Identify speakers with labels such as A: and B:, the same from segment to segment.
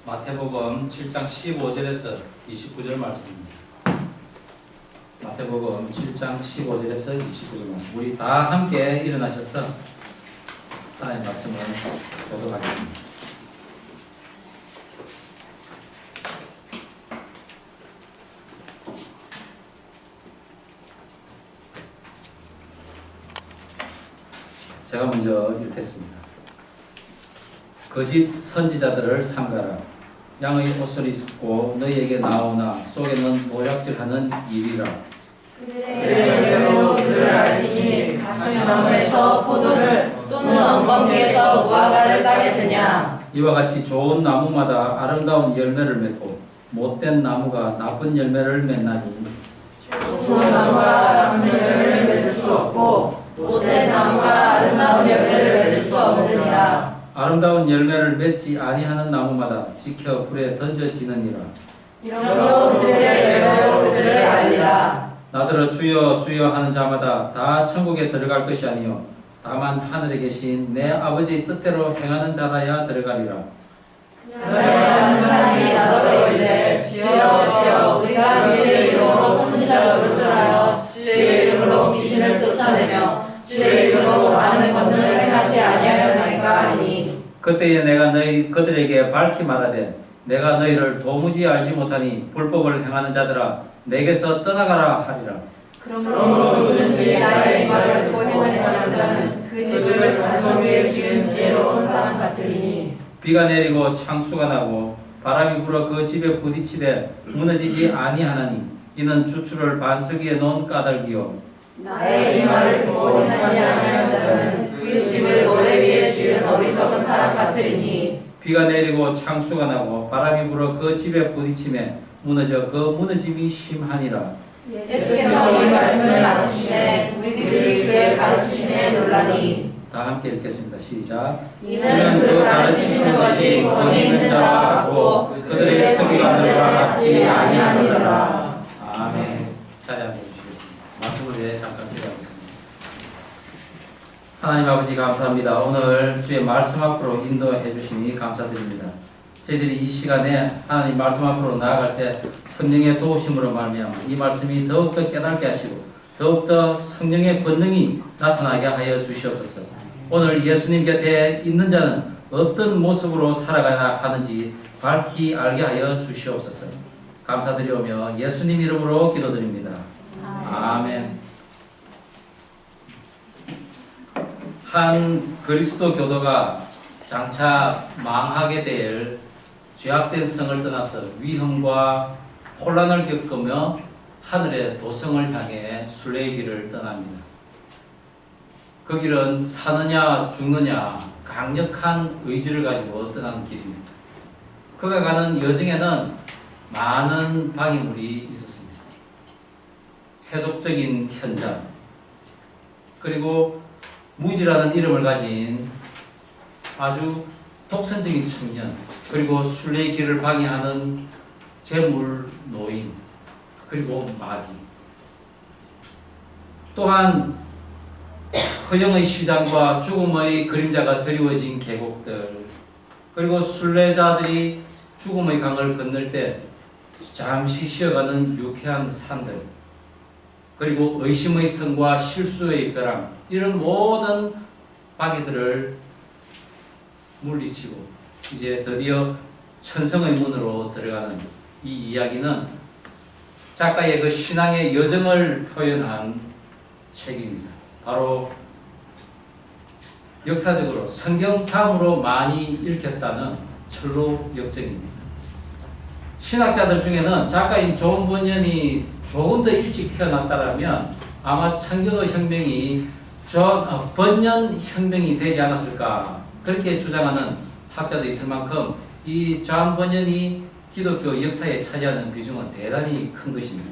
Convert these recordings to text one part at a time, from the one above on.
A: 마태복음 7장 15절에서 29절 말씀입니다. 마태복음 7장 15절에서 29절 말씀. 우리 다 함께 일어나셔서 하나님 말씀을 교독하겠습니다. 제가 먼저 읽겠습니다. 거짓 선지자들을 삼가라. 양의 옷을 입고 너희에게 나오나 속에는 노략질하는 일이라.
B: 그들의 열매로 그들을 알지니 가시나무에서 포도를 또는 엉겅퀴에서 무화과를 따겠느냐.
A: 이와 같이 좋은 나무마다 아름다운 열매를 맺고 못된 나무가 나쁜 열매를 맺나니
B: 좋은 나무가 아름다운 열매를 맺을 수 없고 못된 나무가 아름다운 열매를 맺을 수 없느니라.
A: 아름다운 열매를 맺지 아니하는 나무마다 지켜 불에 던져지느니라.
B: 이러므로 그들의 열매로 그들을 알리라.
A: 나더러 주여 주여 하는 자마다 다 천국에 들어갈 것이 아니요 다만 하늘에 계신 내 아버지 뜻대로 행하는 자라야 들어가리라.
B: 그러한 사람이 나더러 이르되 주여 주여 우리가 주의 이름으로 선지자 노릇을 하여 주의 이름으로 귀신을 쫓아내며 주의 이름으로 많은 권능을 행하지 아니하였나이까 하니.
A: 그때에 내가 그들에게 밝히 말하되 내가 너희를 도무지 알지 못하니 불법을 행하는 자들아 내게서 떠나가라 하리라.
B: 그러므로 누구든지 나의 말을 듣고 행하는 자는 그 집을 반석 위에 지은 지혜로운 사람 같으리니.
A: 비가 내리고 창수가 나고 바람이 불어 그 집에 부딪히되 무너지지 아니하나니 이는 주추를 반석 위에 놓은 까닭이요
B: 나의 이 말을 듣고 행하지 아니하는 자는 그 집을 모래 위에 지은 어리석은 사람 같으리니.
A: 비가 내리고 창수가 나고 바람이 불어 그 집에 부딪히매 무너져 그 무너짐이 심하니라.
B: 예수께서 이 말씀을 마치시되 우리들이 그의 가르치심에 놀라니.
A: 다 함께 읽겠습니다. 시작.
B: 이는 그 가르치시는 것이 권위 있는 자와 같고 그들의 소리가 들과 같지 아니하느니라.
A: 아멘. 자리 앉아 주시겠습니다. 말씀을 위해 잠깐 기도하겠습니다. 하나님 아버지 감사합니다. 오늘 주의 말씀 앞으로 인도해 주시니 감사드립니다. 저희들이 이 시간에 하나님 말씀 앞으로 나아갈 때 성령의 도우심으로 말미암아 이 말씀이 더욱더 깨닫게 하시고 더욱더 성령의 권능이 나타나게 하여 주시옵소서. 오늘 예수님 곁에 있는 자는 어떤 모습으로 살아가야 하는지 밝히 알게 하여 주시옵소서. 감사드리오며 예수님 이름으로 기도드립니다. 아멘. 한 그리스도 교도가 장차 망하게 될 죄악된 성을 떠나서 위험과 혼란을 겪으며 하늘의 도성을 향해 순례의 길을 떠납니다. 그 길은 사느냐 죽느냐 강력한 의지를 가지고 떠나는 길입니다. 그가 가는 여정에는 많은 방해물이 있었습니다. 세속적인 현장, 그리고 무지라는 이름을 가진 아주 독선적인 청년, 그리고 순례의 길을 방해하는 재물 노인, 그리고 마귀, 또한 허영의 시장과 죽음의 그림자가 드리워진 계곡들, 그리고 순례자들이 죽음의 강을 건널 때 잠시 쉬어가는 유쾌한 산들, 그리고 의심의 성과 실수의 벼랑, 이런 모든 방해들을 물리치고 이제 드디어 천성의 문으로 들어가는 이 이야기는 작가의 그 신앙의 여정을 표현한 책입니다. 바로 역사적으로 성경 다음으로 많이 읽혔다는 철로 역정입니다. 신학자들 중에는 작가인 존 번연이 조금 더 일찍 태어났다면 아마 청교도 혁명이 번연 혁명이 되지 않았을까 그렇게 주장하는 학자도 있을 만큼 이 존 번연이 기독교 역사에 차지하는 비중은 대단히 큰 것입니다.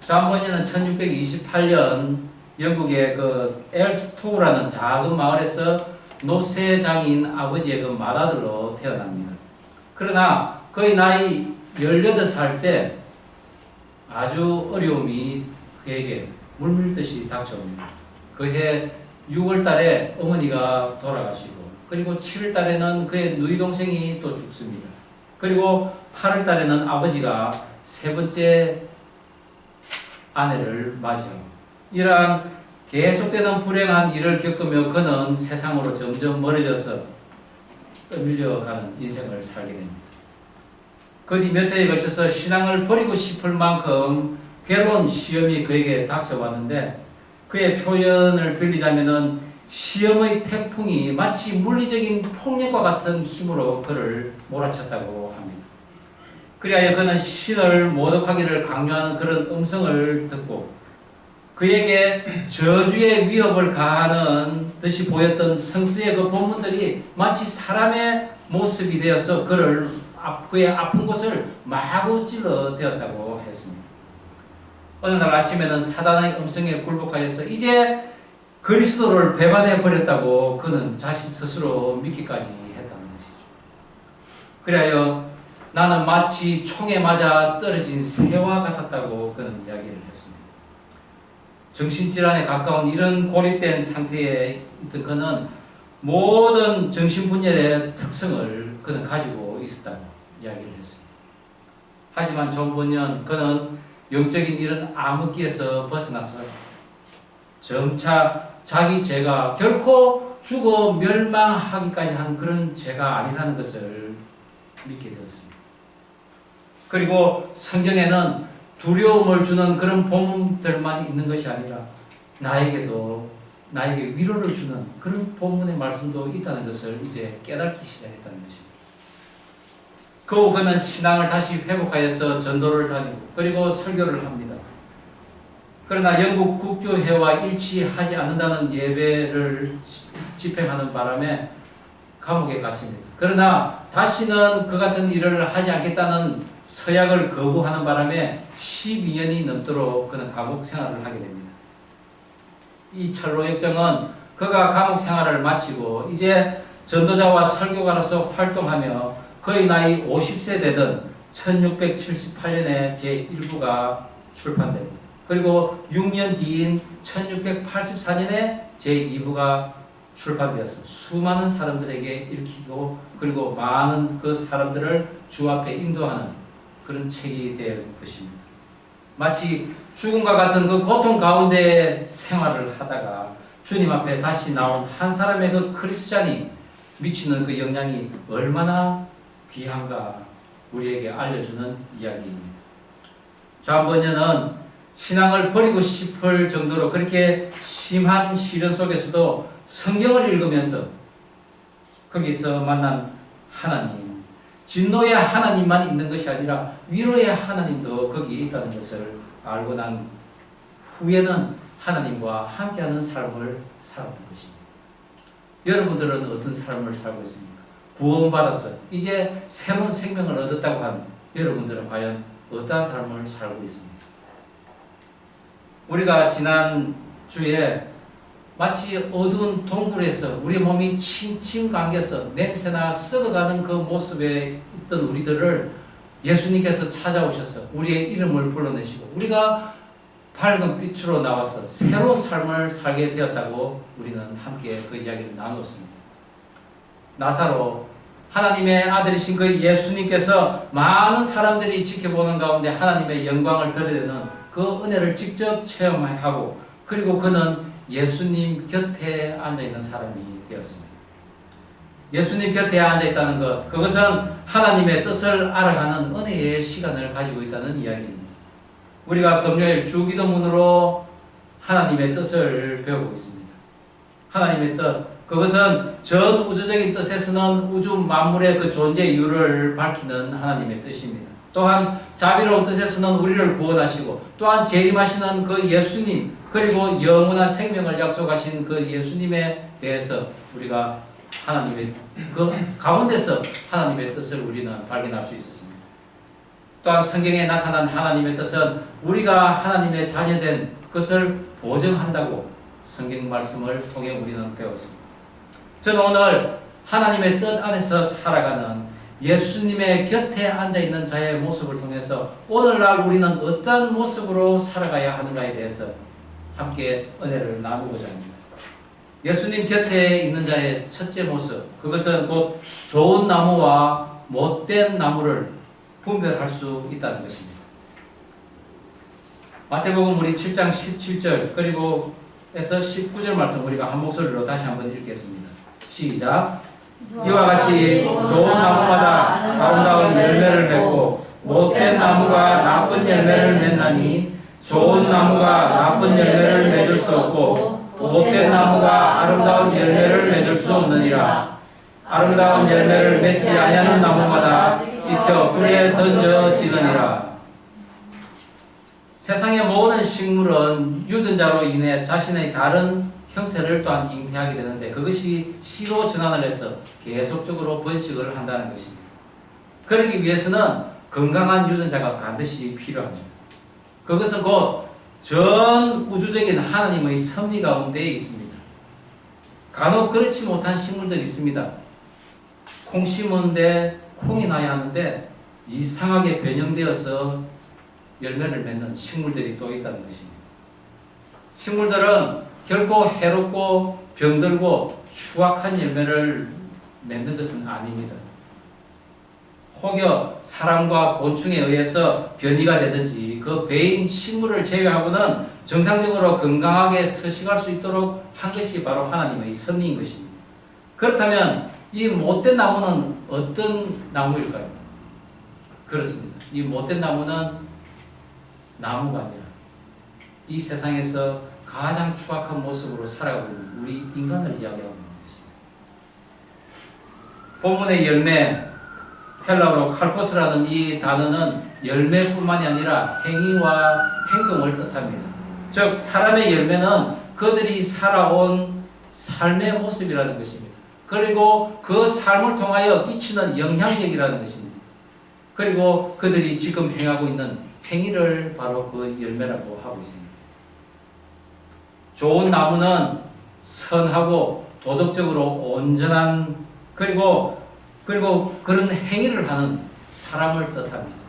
A: 존 번연은 1628년 영국의 그 엘스토우라는 작은 마을에서 노쇠장인 아버지의 그 맏아들로 태어납니다. 그러나 그의 나이 18살 때 아주 어려움이 그에게 물밀듯이 닥쳐옵니다. 그해 6월 달에 어머니가 돌아가시고 그리고 7월 달에는 그의 누이 동생이 또 죽습니다. 그리고 8월 달에는 아버지가 세 번째 아내를 맞이하고, 이러한 계속되는 불행한 일을 겪으며 그는 세상으로 점점 멀어져서 떠밀려가는 인생을 살게 됩니다. 그 뒤 몇 해에 걸쳐서 신앙을 버리고 싶을 만큼 괴로운 시험이 그에게 닥쳐왔는데, 그의 표현을 빌리자면은 시험의 태풍이 마치 물리적인 폭력과 같은 힘으로 그를 몰아쳤다고 합니다. 그리하여 그는 신을 모독하기를 강요하는 그런 음성을 듣고, 그에게 저주의 위협을 가하는 듯이 보였던 성스의 그 본문들이 마치 사람의 모습이 되어서 그의 아픈 곳을 마구 찔러대었다고 했습니다. 어느 날 아침에는 사단의 음성에 굴복하여서 이제 그리스도를 배반해 버렸다고 그는 자신 스스로 믿기까지 했다는 것이죠. 그리하여 나는 마치 총에 맞아 떨어진 새와 같았다고 그는 이야기를 했습니다. 정신질환에 가까운 이런 고립된 상태에 있던 그는 모든 정신분열의 특성을 그는 가지고 있었다고 이야기를 했습니다. 하지만 존 번연 그는 영적인 이런 암흑기에서 벗어나서 점차 자기 죄가 결코 죽어 멸망하기까지 한 그런 죄가 아니라는 것을 믿게 되었습니다. 그리고 성경에는 두려움을 주는 그런 본문들만 있는 것이 아니라 나에게 위로를 주는 그런 본문의 말씀도 있다는 것을 이제 깨닫기 시작했다는 것입니다. 그 후 그는 신앙을 다시 회복하여서 전도를 다니고 그리고 설교를 합니다. 그러나 영국 국교회와 일치하지 않는다는 예배를 집행하는 바람에 감옥에 갇힙니다. 그러나 다시는 그 같은 일을 하지 않겠다는 서약을 거부하는 바람에 12년이 넘도록 그는 감옥 생활을 하게 됩니다. 이 철로 역정은 그가 감옥 생활을 마치고 이제 전도자와 설교가로서 활동하며 거의 나이 50세 되던 1678년에 제1부가 출판됩니다. 그리고 6년 뒤인 1684년에 제2부가 출판되어서 수많은 사람들에게 읽히고 그리고 많은 그 사람들을 주 앞에 인도하는 그런 책이 될 것입니다. 마치 죽음과 같은 그 고통 가운데 생활을 하다가 주님 앞에 다시 나온 한 사람의 그 크리스찬이 미치는 그 영향이 얼마나 귀한가 우리에게 알려주는 이야기입니다. 존 번연은 신앙을 버리고 싶을 정도로 그렇게 심한 시련 속에서도 성경을 읽으면서 거기서 만난 하나님, 진노의 하나님만 있는 것이 아니라 위로의 하나님도 거기 있다는 것을 알고 난 후에는 하나님과 함께하는 삶을 살았던 것입니다. 여러분들은 어떤 삶을 살고 있습니까? 구원받아서 이제 새로운 생명을 얻었다고 한 여러분들은 과연 어떠한 삶을 살고 있습니까? 우리가 지난 주에 마치 어두운 동굴에서 우리 몸이 칭칭 감겨서 냄새나 썩어가는 그 모습에 있던 우리들을 예수님께서 찾아오셔서 우리의 이름을 불러내시고 우리가 밝은 빛으로 나와서 새로운 삶을 살게 되었다고 우리는 함께 그 이야기를 나누었습니다. 나사로, 하나님의 아들이신 그 예수님께서 많은 사람들이 지켜보는 가운데 하나님의 영광을 드러내는 그 은혜를 직접 체험하고 그리고 그는 예수님 곁에 앉아있는 사람이 되었습니다. 예수님 곁에 앉아있다는 것, 그것은 하나님의 뜻을 알아가는 은혜의 시간을 가지고 있다는 이야기입니다. 우리가 금요일 주기도문으로 하나님의 뜻을 배우고 있습니다. 하나님의 뜻, 그것은 전 우주적인 뜻에서는 우주 만물의 그 존재 이유를 밝히는 하나님의 뜻입니다. 또한 자비로운 뜻에서는 우리를 구원하시고 또한 재림하시는 그 예수님 그리고 영원한 생명을 약속하신 그 예수님에 대해서 우리가 하나님의 그 가운데서 하나님의 뜻을 우리는 발견할 수 있었습니다. 또한 성경에 나타난 하나님의 뜻은 우리가 하나님의 자녀된 것을 보증한다고 성경 말씀을 통해 우리는 배웠습니다. 저는 오늘 하나님의 뜻 안에서 살아가는 예수님의 곁에 앉아있는 자의 모습을 통해서 오늘날 우리는 어떤 모습으로 살아가야 하는가에 대해서 함께 은혜를 나누고자 합니다. 예수님 곁에 있는 자의 첫째 모습, 그것은 곧 좋은 나무와 못된 나무를 분별할 수 있다는 것입니다. 마태복음 우리 7장 17절 그리고 에서 19절 말씀 우리가 한 목소리로 다시 한번 읽겠습니다. 시작. 이와 같이 좋은 나무마다 아름다운 열매를 맺고 못된 나무가 나쁜 열매를 맺나니 좋은 나무가 나쁜 열매를 맺을 수 없고 못된 나무가 아름다운 열매를 맺을 수 없느니라. 아름다운 열매를 맺지 아니하는 나무마다 지켜 불에 던져지느니라. 세상의 모든 식물은 유전자로 인해 자신의 다른 형태를 또한 잉태하게 되는데 그것이 씨로 전환을 해서 계속적으로 번식을 한다는 것입니다. 그러기 위해서는 건강한 유전자가 반드시 필요합니다. 그것은 곧 전 우주적인 하나님의 섭리 가운데 있습니다. 간혹 그렇지 못한 식물들이 있습니다. 콩 심은데 콩이 나야 하는데 이상하게 변형되어서 열매를 맺는 식물들이 또 있다는 것입니다. 식물들은 결코 해롭고 병들고 추악한 열매를 맺는 것은 아닙니다. 혹여 사람과 곤충에 의해서 변이가 되든지 그 배인 식물을 제외하고는 정상적으로 건강하게 서식할 수 있도록 한 것이 바로 하나님의 섭리인 것입니다. 그렇다면 이 못된 나무는 어떤 나무일까요? 그렇습니다. 이 못된 나무는 나무가 아니라 이 세상에서 가장 추악한 모습으로 살아가고 있는 우리 인간을 이야기하고 있는 것입니다. 본문의 열매, 헬라어로 칼포스라는 이 단어는 열매뿐만이 아니라 행위와 행동을 뜻합니다. 즉 사람의 열매는 그들이 살아온 삶의 모습이라는 것입니다. 그리고 그 삶을 통하여 끼치는 영향력이라는 것입니다. 그리고 그들이 지금 행하고 있는 행위를 바로 그 열매라고 하고 있습니다. 좋은 나무는 선하고 도덕적으로 온전한 그리고 그런 행위를 하는 사람을 뜻합니다.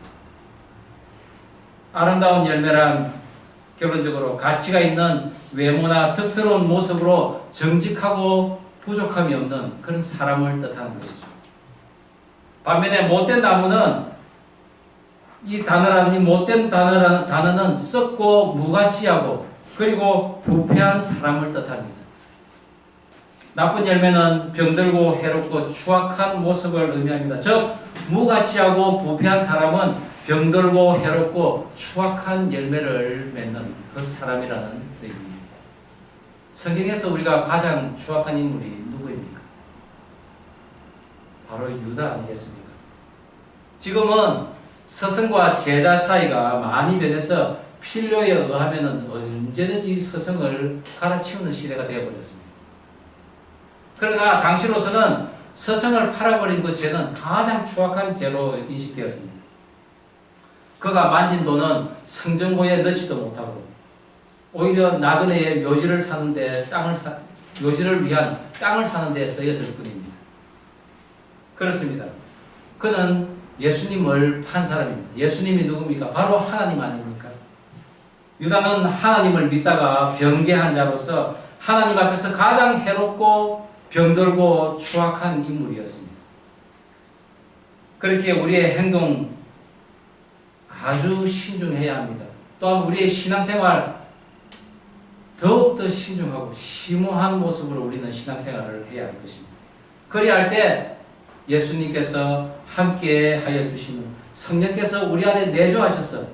A: 아름다운 열매란 결론적으로 가치가 있는 외모나 덕스러운 모습으로 정직하고 부족함이 없는 그런 사람을 뜻하는 것이죠. 반면에 못된 나무는 이 못된 단어는 썩고 무가치하고 그리고 부패한 사람을 뜻합니다. 나쁜 열매는 병들고 해롭고 추악한 모습을 의미합니다. 즉 무가치하고 부패한 사람은 병들고 해롭고 추악한 열매를 맺는 그 사람이라는 뜻입니다. 성경에서 우리가 가장 추악한 인물이 누구입니까? 바로 유다 아니겠습니까? 지금은 스승과 제자 사이가 많이 변해서 필요에 의하면 언제든지 스승을 갈아치우는 시대가 되어버렸습니다. 그러나 당시로서는 스승을 팔아버린 그 죄는 가장 추악한 죄로 인식되었습니다. 그가 만진 돈은 성전고에 넣지도 못하고 오히려 나그네의 묘지를 위한 땅을 사는 데 쓰였을 뿐입니다. 그렇습니다. 그는 예수님을 판 사람입니다. 예수님이 누굽니까? 바로 하나님 아닙니까? 유다는 하나님을 믿다가 변개한 자로서 하나님 앞에서 가장 해롭고 병들고 추악한 인물이었습니다. 그렇게 우리의 행동 아주 신중해야 합니다. 또한 우리의 신앙생활 더욱더 신중하고 심오한 모습으로 우리는 신앙생활을 해야 할 것입니다. 그리할 때 예수님께서 함께 하여 주시는 성령께서 우리 안에 내주하셔서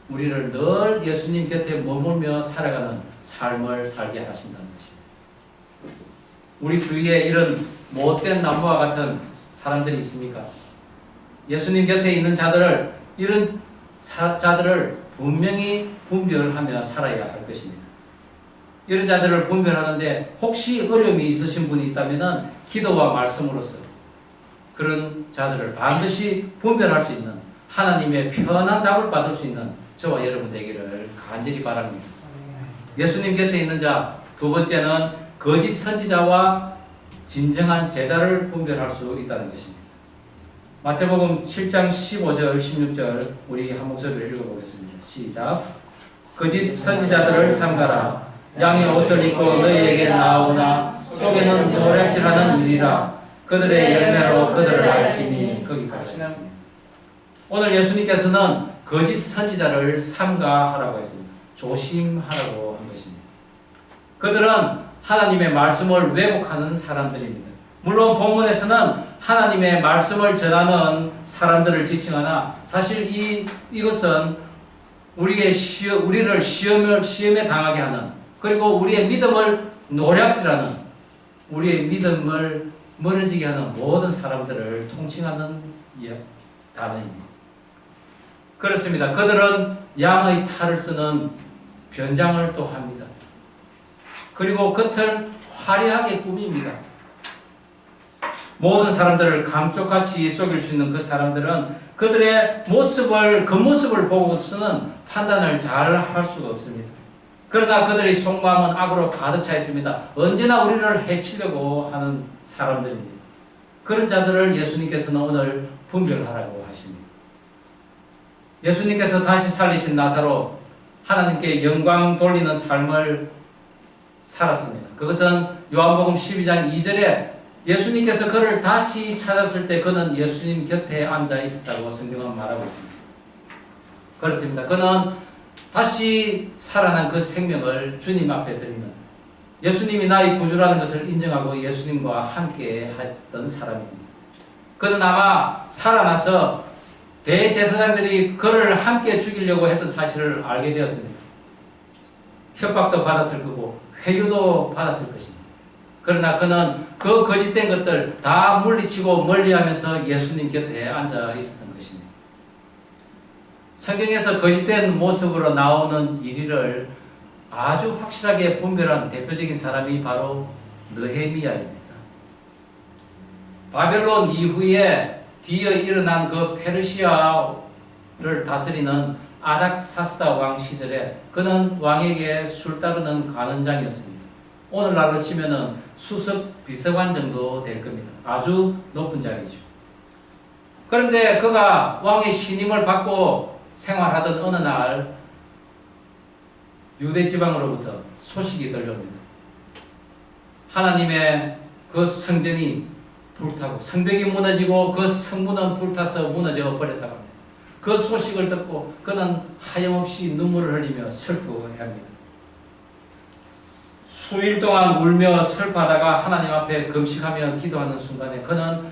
A: 우리를 늘 예수님 곁에 머물며 살아가는 삶을 살게 하신다는 것입니다. 우리 주위에 이런 못된 나무와 같은 사람들이 있습니까? 예수님 곁에 있는 이런 자들을 분명히 분별하며 살아야 할 것입니다. 이런 자들을 분별하는데 혹시 어려움이 있으신 분이 있다면 기도와 말씀으로서 그런 자들을 반드시 분별할 수 있는 하나님의 편한 답을 받을 수 있는 저와 여러분 되기를 간절히 바랍니다. 예수님 곁에 있는 자, 두 번째는 거짓 선지자와 진정한 제자를 분별할 수 있다는 것입니다. 마태복음 7장 15절, 16절 우리 한 목소리로 읽어보겠습니다. 시작. 거짓 선지자들을 삼가라. 양의 옷을 입고 너희에게 나오나 속에는 노략질하는 일이라. 그들의 열매로 그들을 알지니. 거기까지 했습니다. 오늘 예수님께서는 거짓 선지자를 삼가하라고 했습니다. 조심하라고 한 것입니다. 그들은 하나님의 말씀을 왜곡하는 사람들입니다. 물론 본문에서는 하나님의 말씀을 전하는 사람들을 지칭하나 사실 이것은 우리를 시험에 당하게 하는, 그리고 우리의 믿음을 노략질하는, 우리의 믿음을 멀어지게 하는 모든 사람들을 통칭하는 단어입니다. 그렇습니다. 그들은 양의 탈을 쓰는 변장을 또 합니다. 그리고 겉을 화려하게 꾸밉니다. 모든 사람들을 감쪽같이 속일 수 있는 그 사람들은 그들의 겉모습을 보고서는 판단을 잘 할 수가 없습니다. 그러나 그들의 속마음은 악으로 가득 차 있습니다. 언제나 우리를 해치려고 하는 사람들입니다. 그런 자들을 예수님께서는 오늘 분별하라고 하십니다. 예수님께서 다시 살리신 나사로 하나님께 영광 돌리는 삶을 살았습니다. 그것은 요한복음 12장 2절에 예수님께서 그를 다시 찾았을 때 그는 예수님 곁에 앉아 있었다고 성경은 말하고 있습니다. 그렇습니다. 그는 다시 살아난 그 생명을 주님 앞에 드리는, 예수님이 나의 구주라는 것을 인정하고 예수님과 함께 했던 사람입니다. 그는 아마 살아나서 대제사장들이 그를 함께 죽이려고 했던 사실을 알게 되었습니다. 협박도 받았을 거고 회유도 받았을 것입니다. 그러나 그는 그 거짓된 것들 다 물리치고 멀리하면서 예수님 곁에 앉아 있었던 것입니다. 성경에서 거짓된 모습으로 나오는 일을 아주 확실하게 분별한 대표적인 사람이 바로 느헤미야입니다. 바벨론 이후에 뒤에 일어난 그 페르시아를 다스리는 아닥사스다 왕 시절에 그는 왕에게 술 따르는 관원장이었습니다. 오늘날로 치면은 수석 비서관 정도 될 겁니다. 아주 높은 자리죠. 그런데 그가 왕의 신임을 받고 생활하던 어느 날 유대 지방으로부터 소식이 들려옵니다. 하나님의 그 성전이 불타고 성벽이 무너지고 그 성문은 불타서 무너져 버렸다고 합니다. 그 소식을 듣고 그는 하염없이 눈물을 흘리며 슬퍼합니다. 수일 동안 울며 슬퍼하다가 하나님 앞에 금식하며 기도하는 순간에 그는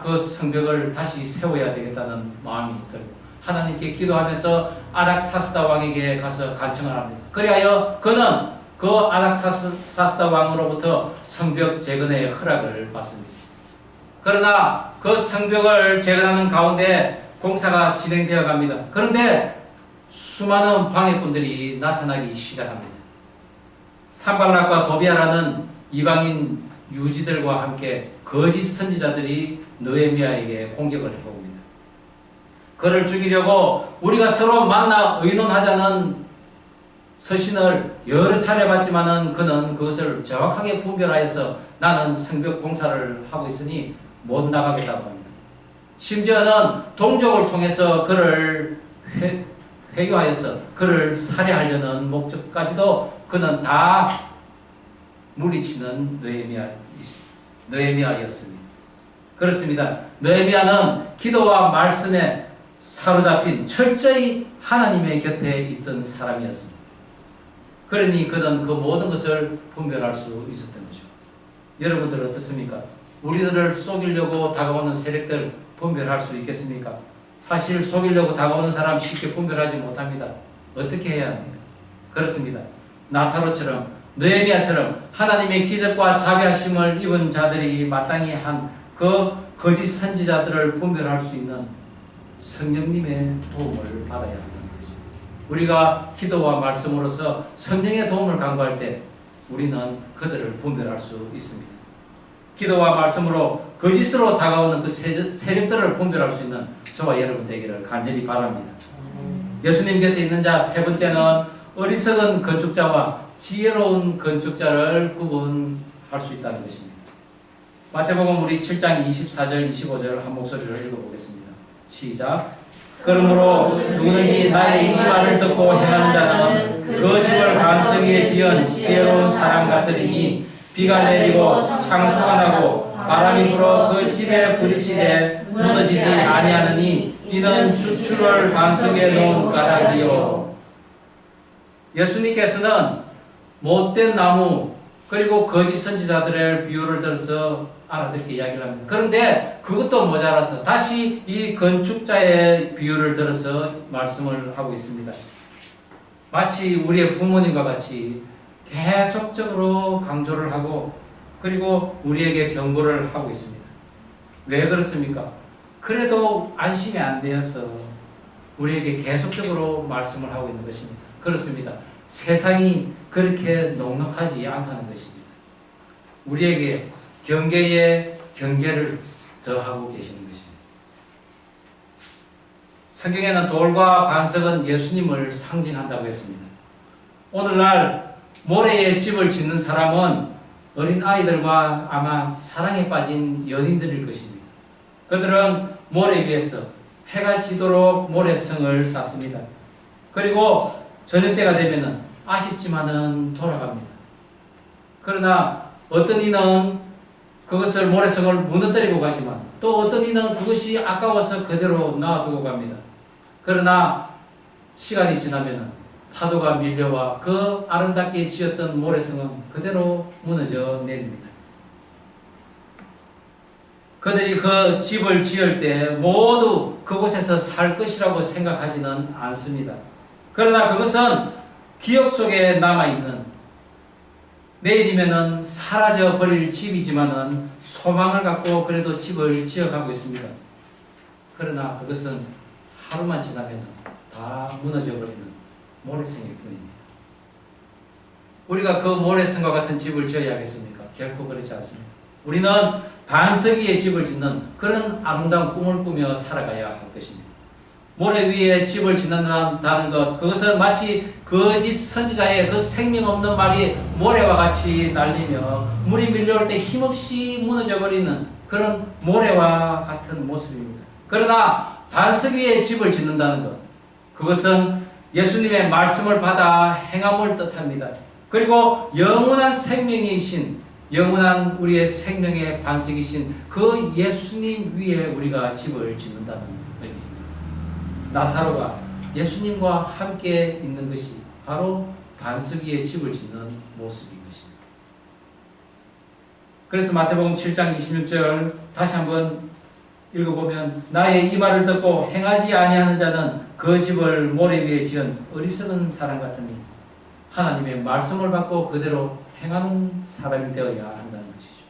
A: 그 성벽을 다시 세워야 되겠다는 마음이 들고 하나님께 기도하면서 아락사스다 왕에게 가서 간청을 합니다. 그리하여 그는 그 아락사스다 왕으로부터 성벽 재건의 허락을 받습니다. 그러나 그 성벽을 재건하는 가운데 공사가 진행되어 갑니다. 그런데 수많은 방해꾼들이 나타나기 시작합니다. 산발락과 도비아라는 이방인 유지들과 함께 거짓 선지자들이 느헤미야에게 공격을 해봅니다. 그를 죽이려고 우리가 서로 만나 의논하자는 서신을 여러 차례 받지만은 그는 그것을 정확하게 분별하여서 나는 성벽 공사를 하고 있으니 못 나가겠다고 합니다. 심지어는 동족을 통해서 그를 회유하여서 그를 살해하려는 목적까지도 그는 다 물리치는 느헤미야였습니다. 그렇습니다. 느헤미야는 기도와 말씀에 사로잡힌 철저히 하나님의 곁에 있던 사람이었습니다. 그러니 그는 그 모든 것을 분별할 수 있었던 거죠. 여러분들 어떻습니까? 우리들을 속이려고 다가오는 세력들 분별할 수 있겠습니까? 사실 속이려고 다가오는 사람 쉽게 분별하지 못합니다. 어떻게 해야 합니까? 그렇습니다. 나사로처럼 느헤미야처럼 하나님의 기적과 자비하심을 입은 자들이 마땅히 한 그 거짓 선지자들을 분별할 수 있는 성령님의 도움을 받아야 한다는 것입니다. 우리가 기도와 말씀으로서 성령의 도움을 간구할 때 우리는 그들을 분별할 수 있습니다. 기도와 말씀으로 거짓으로 다가오는 그 세력들을 분별할 수 있는 저와 여러분 되기를 간절히 바랍니다. 예수님 곁에 있는 자 세 번째는 어리석은 건축자와 지혜로운 건축자를 구분할 수 있다는 것입니다. 마태복음 우리 7장 24절 25절 한 목소리로 읽어보겠습니다. 시작. 그러므로 누구든지 나의 이 말을 듣고 행하는 자는 그 집을 반석 위에 지은 지혜로운 사람 같으리니 비가 내리고 창수가 나고 바람이 불어 그 집에 부딪히되 무너지지 아니하느니 이는 주추를 반석 위에 놓은 까닭이요. 예수님께서는 못된 나무 그리고 거짓 선지자들의 비유를 들어서 알아듣게 이야기를 합니다. 그런데 그것도 모자라서 다시 이 건축자의 비유를 들어서 말씀을 하고 있습니다. 마치 우리의 부모님과 같이 계속적으로 강조를 하고 그리고 우리에게 경고를 하고 있습니다. 왜 그렇습니까? 그래도 안심이 안 되어서 우리에게 계속적으로 말씀을 하고 있는 것입니다. 그렇습니다. 세상이 그렇게 넉넉하지 않다는 것입니다. 우리에게 경계에 경계를 더하고 계시는 것입니다. 성경에는 돌과 반석은 예수님을 상징한다고 했습니다. 오늘날 모래에 집을 짓는 사람은 어린 아이들과 아마 사랑에 빠진 연인들일 것입니다. 그들은 모래 위에서 해가 지도록 모래성을 쌓습니다. 그리고 저녁 때가 되면은 아쉽지만은 돌아갑니다. 그러나 어떤 이는 그것을 모래성을 무너뜨리고 가지만 또 어떤 이는 그것이 아까워서 그대로 놔두고 갑니다. 그러나 시간이 지나면은 파도가 밀려와 그 아름답게 지었던 모래성은 그대로 무너져 내립니다. 그들이 그 집을 지을 때 모두 그곳에서 살 것이라고 생각하지는 않습니다. 그러나 그것은 기억 속에 남아있는 내일이면은 사라져 버릴 집이지만은 소망을 갖고 그래도 집을 지어가고 있습니다. 그러나 그것은 하루만 지나면 다 무너져 버리는 모래성일 뿐입니다. 우리가 그 모래성과 같은 집을 지어야겠습니까? 결코 그렇지 않습니다. 우리는 반석 위에 집을 짓는 그런 아름다운 꿈을 꾸며 살아가야 할 것입니다. 모래 위에 집을 짓는다는 것, 그것은 마치 거짓 선지자의 그 생명 없는 말이 모래와 같이 날리며 물이 밀려올 때 힘없이 무너져 버리는 그런 모래와 같은 모습입니다. 그러나 반석 위에 집을 짓는다는 것, 그것은 예수님의 말씀을 받아 행함을 뜻합니다. 그리고 영원한 생명이신, 영원한 우리의 생명의 반석이신 그 예수님 위에 우리가 집을 짓는다는 의미입니다. 나사로가 예수님과 함께 있는 것이 바로 반석 위에 집을 짓는 모습인 것입니다. 그래서 마태복음 7장 26절 다시 한번 읽어보면 나의 이 말을 듣고 행하지 아니하는 자는 그 집을 모래 위에 지은 어리석은 사람 같으니 하나님의 말씀을 받고 그대로 행하는 사람이 되어야 한다는 것이죠.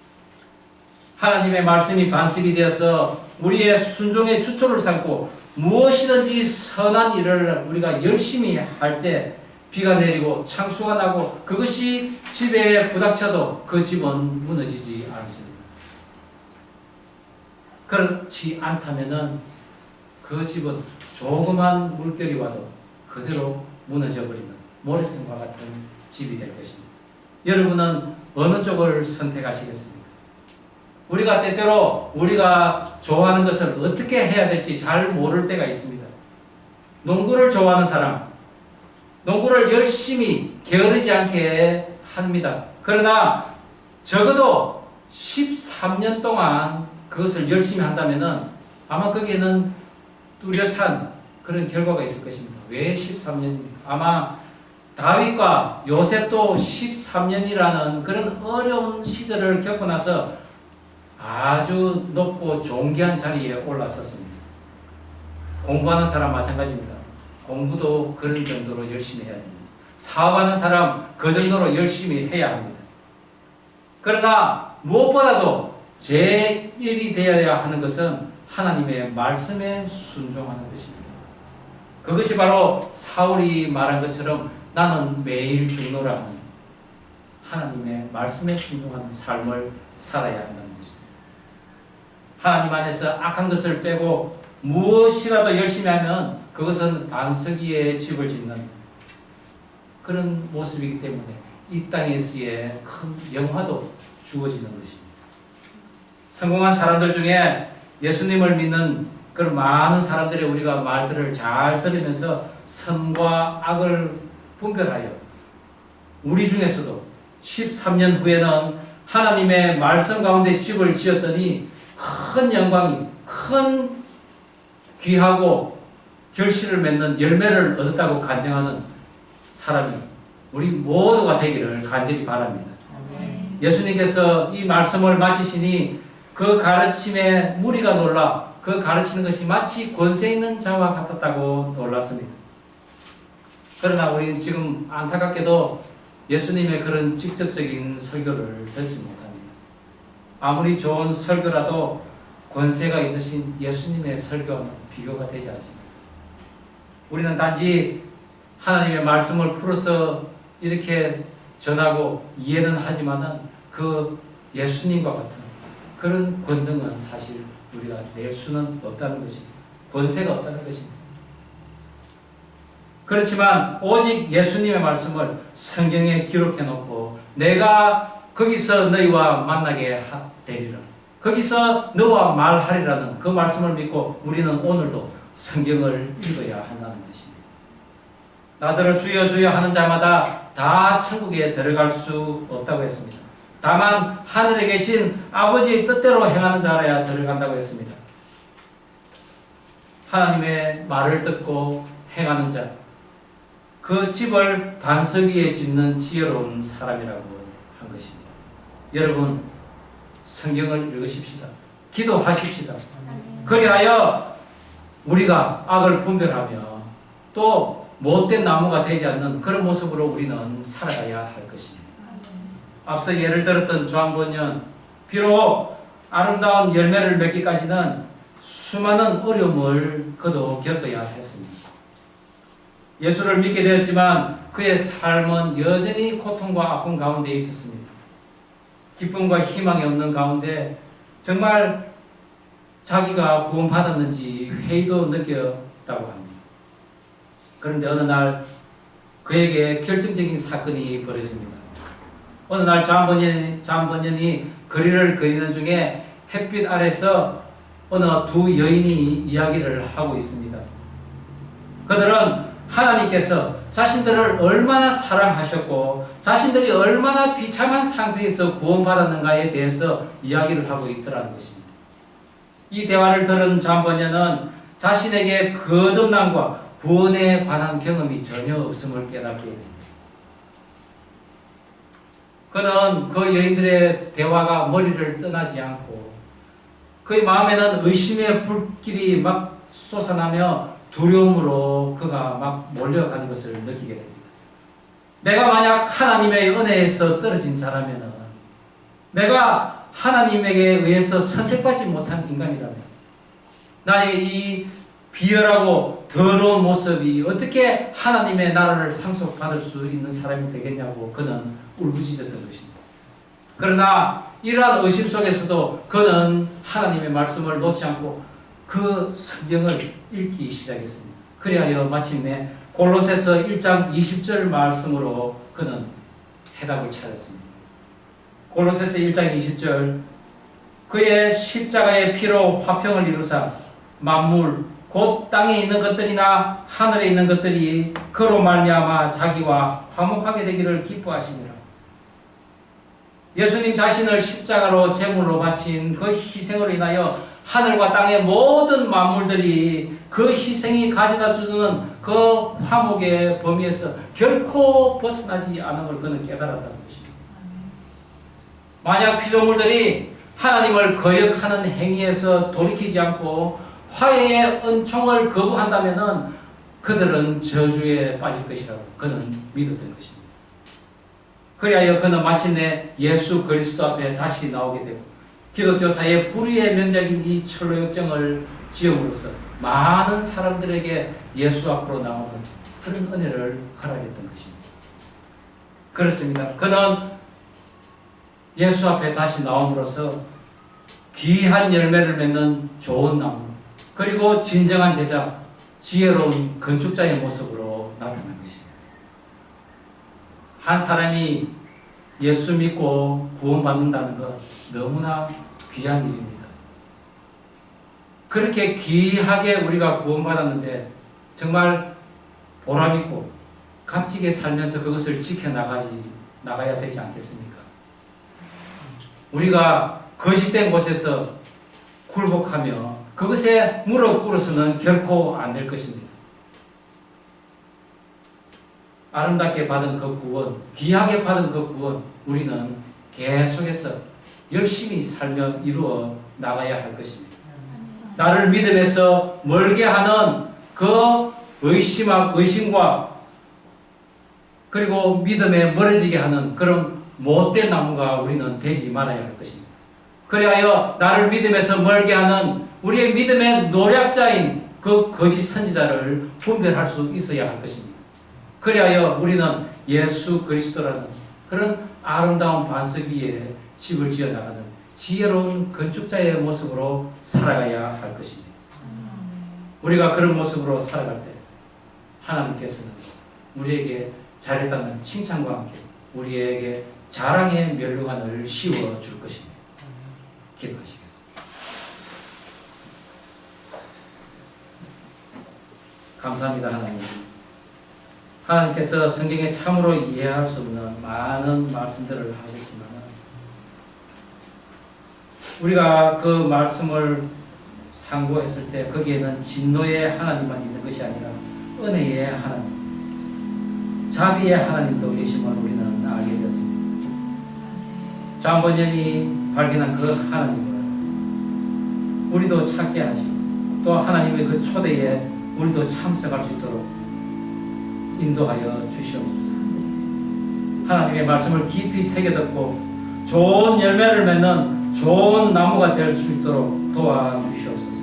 A: 하나님의 말씀이 반석이 되어서 우리의 순종의 주초를 삼고 무엇이든지 선한 일을 우리가 열심히 할 때 비가 내리고 창수가 나고 그것이 집에 부닥쳐도 그 집은 무너지지 않습니다. 그렇지 않다면은 그 집은 조그만 물결이 와도 그대로 무너져버리는 모래성과 같은 집이 될 것입니다. 여러분은 어느 쪽을 선택하시겠습니까? 우리가 때때로 우리가 좋아하는 것을 어떻게 해야 될지 잘 모를 때가 있습니다. 농구를 좋아하는 사람, 농구를 열심히 게으르지 않게 합니다. 그러나 적어도 13년 동안 그것을 열심히 한다면 아마 거기에는 뚜렷한 그런 결과가 있을 것입니다. 왜 13년입니까? 아마 다윗과 요셉도 13년이라는 그런 어려운 시절을 겪고 나서 아주 높고 존귀한 자리에 올랐었습니다. 공부하는 사람 마찬가지입니다. 공부도 그런 정도로 열심히 해야 됩니다. 사업하는 사람 그 정도로 열심히 해야 합니다. 그러나 무엇보다도 제1이 되어야 하는 것은 하나님의 말씀에 순종하는 것입니다. 그것이 바로 사울이 말한 것처럼 나는 매일 죽노라 하는 하나님의 말씀에 순종하는 삶을 살아야 한다는 것입니다. 하나님 안에서 악한 것을 빼고 무엇이라도 열심히 하면 그것은 반석 위에 집을 짓는 그런 모습이기 때문에 이 땅에서의 큰 영화도 주어지는 것입니다. 성공한 사람들 중에 예수님을 믿는 그런 많은 사람들의 우리가 말들을 잘 들으면서 선과 악을 분별하여 우리 중에서도 13년 후에는 하나님의 말씀 가운데 집을 지었더니 큰 영광이, 큰 귀하고 결실을 맺는 열매를 얻었다고 간증하는 사람이 우리 모두가 되기를 간절히 바랍니다. 예수님께서 이 말씀을 마치시니 그 가르침에 무리가 놀라 그 가르치는 것이 마치 권세 있는 자와 같았다고 놀랐습니다. 그러나 우리는 지금 안타깝게도 예수님의 그런 직접적인 설교를 듣지 못합니다. 아무리 좋은 설교라도 권세가 있으신 예수님의 설교는 비교가 되지 않습니다. 우리는 단지 하나님의 말씀을 풀어서 이렇게 전하고 이해는 하지만은 그 예수님과 같은 그런 권능은 사실 우리가 낼 수는 없다는 것입니다. 권세가 없다는 것입니다. 그렇지만 오직 예수님의 말씀을 성경에 기록해 놓고 내가 거기서 너희와 만나게 되리라. 거기서 너와 말하리라는 그 말씀을 믿고 우리는 오늘도 성경을 읽어야 한다는 것입니다. 나더러 주여 주여 하는 자마다 다 천국에 들어갈 수 없다고 했습니다. 다만 하늘에 계신 아버지의 뜻대로 행하는 자라야 들어간다고 했습니다. 하나님의 말을 듣고 행하는 자, 그 집을 반석 위에 짓는 지혜로운 사람이라고 한 것입니다. 여러분, 성경을 읽으십시다. 기도하십시다. 그리하여 우리가 악을 분별하며 또 못된 나무가 되지 않는 그런 모습으로 우리는 살아가야 할 것입니다. 앞서 예를 들었던 조한번연, 비록 아름다운 열매를 맺기까지는 수많은 어려움을 그도 겪어야 했습니다. 예수를 믿게 되었지만 그의 삶은 여전히 고통과 아픔 가운데 있었습니다. 기쁨과 희망이 없는 가운데 정말 자기가 구원받았는지 회의도 느꼈다고 합니다. 그런데 어느 날 그에게 결정적인 사건이 벌어집니다. 어느 날 잠번연이 거리를 그리는 중에 햇빛 아래서 어느 두 여인이 이야기를 하고 있습니다. 그들은 하나님께서 자신들을 얼마나 사랑하셨고 자신들이 얼마나 비참한 상태에서 구원받았는가에 대해서 이야기를 하고 있더라는 것입니다. 이 대화를 들은 잠번연은 자신에게 거듭남과 구원에 관한 경험이 전혀 없음을 깨닫게 됩니다. 그는 그 여인들의 대화가 머리를 떠나지 않고 그의 마음에는 의심의 불길이 막 솟아나며 두려움으로 그가 막 몰려가는 것을 느끼게 됩니다. 내가 만약 하나님의 은혜에서 떨어진 자라면, 내가 하나님에게 의해서 선택받지 못한 인간이라면, 나의 이 비열하고 더러운 모습이 어떻게 하나님의 나라를 상속받을 수 있는 사람이 되겠냐고 그는 울부짖었던 것입니다. 그러나 이러한 의심 속에서도 그는 하나님의 말씀을 놓지 않고 그 성경을 읽기 시작했습니다. 그리하여 마침내 골로새서 1장 20절 말씀으로 그는 해답을 찾았습니다. 골로새서 1장 20절, 그의 십자가의 피로 화평을 이루사 만물 곧 땅에 있는 것들이나 하늘에 있는 것들이 그로 말미암아 자기와 화목하게 되기를 기뻐하시니라. 예수님 자신을 십자가로 제물로 바친 그 희생으로 인하여 하늘과 땅의 모든 만물들이 그 희생이 가져다 주는 그 화목의 범위에서 결코 벗어나지 않음을 그는 깨달았다는 것입니다. 만약 피조물들이 하나님을 거역하는 행위에서 돌이키지 않고 화해의 은총을 거부한다면 그들은 저주에 빠질 것이라고 그는 믿었던 것입니다. 그리하여 그는 마침내 예수 그리스도 앞에 다시 나오게 되고 기독교사의 불의의 명작인 이 철로역정을 지음으로써 많은 사람들에게 예수 앞으로 나오는 그런 은혜를 허락했던 것입니다. 그렇습니다. 그는 예수 앞에 다시 나옴으로써 귀한 열매를 맺는 좋은 나무, 그리고 진정한 제자, 지혜로운 건축자의 모습으로 나타난 것입니다. 한 사람이 예수 믿고 구원받는다는 것 너무나 귀한 일입니다. 그렇게 귀하게 우리가 구원받았는데 정말 보람있고 값지게 살면서 그것을 지켜나가야 되지 않겠습니까? 우리가 거짓된 곳에서 굴복하며 그것에 무릎 꿇어서는 결코 안 될 것입니다. 아름답게 받은 그 구원, 귀하게 받은 그 구원, 우리는 계속해서 열심히 살며 이루어 나가야 할 것입니다. 나를 믿음에서 멀게 하는 그 의심과 그리고 믿음에 멀어지게 하는 그런 못된 나무가 우리는 되지 말아야 할 것입니다. 그리하여 나를 믿음에서 멀게 하는 우리의 믿음의 노략자인 그 거짓 선지자를 분별할 수 있어야 할 것입니다. 그리하여 우리는 예수 그리스도라는 그런 아름다운 반석 위에 집을 지어 나가는 지혜로운 건축자의 모습으로 살아가야 할 것입니다. 우리가 그런 모습으로 살아갈 때 하나님께서는 우리에게 잘했다는 칭찬과 함께 우리에게 자랑의 면류관을 씌워 줄 것입니다. 기도하시겠습니다. 감사합니다. 하나님. 하나님께서 성경에 참으로 이해할 수 없는 많은 말씀들을 하셨지만 우리가 그 말씀을 상고했을 때 거기에는 진노의 하나님만 있는 것이 아니라 은혜의 하나님, 자비의 하나님도 계심을 우리는 알게 되었습니다. 장본연이 발견한 그 하나님을 우리도 찾게 하시고 또 하나님의 그 초대에 우리도 참석할 수 있도록 인도하여 주시옵소서. 하나님의 말씀을 깊이 새겨듣고 좋은 열매를 맺는 좋은 나무가 될 수 있도록 도와주시옵소서.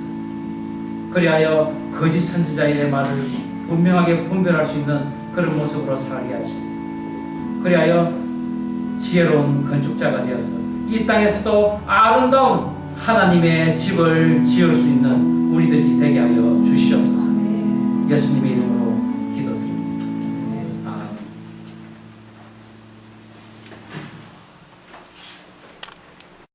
A: 그리하여 거짓 선지자의 말을 분명하게 분별할 수 있는 그런 모습으로 살게 하시고 그리하여 지혜로운 건축자가 되어서 이 땅에서도 아름다운 하나님의 집을 지을 수 있는 우리들이 되게 하여 주시옵소서. 예수님의 이름으로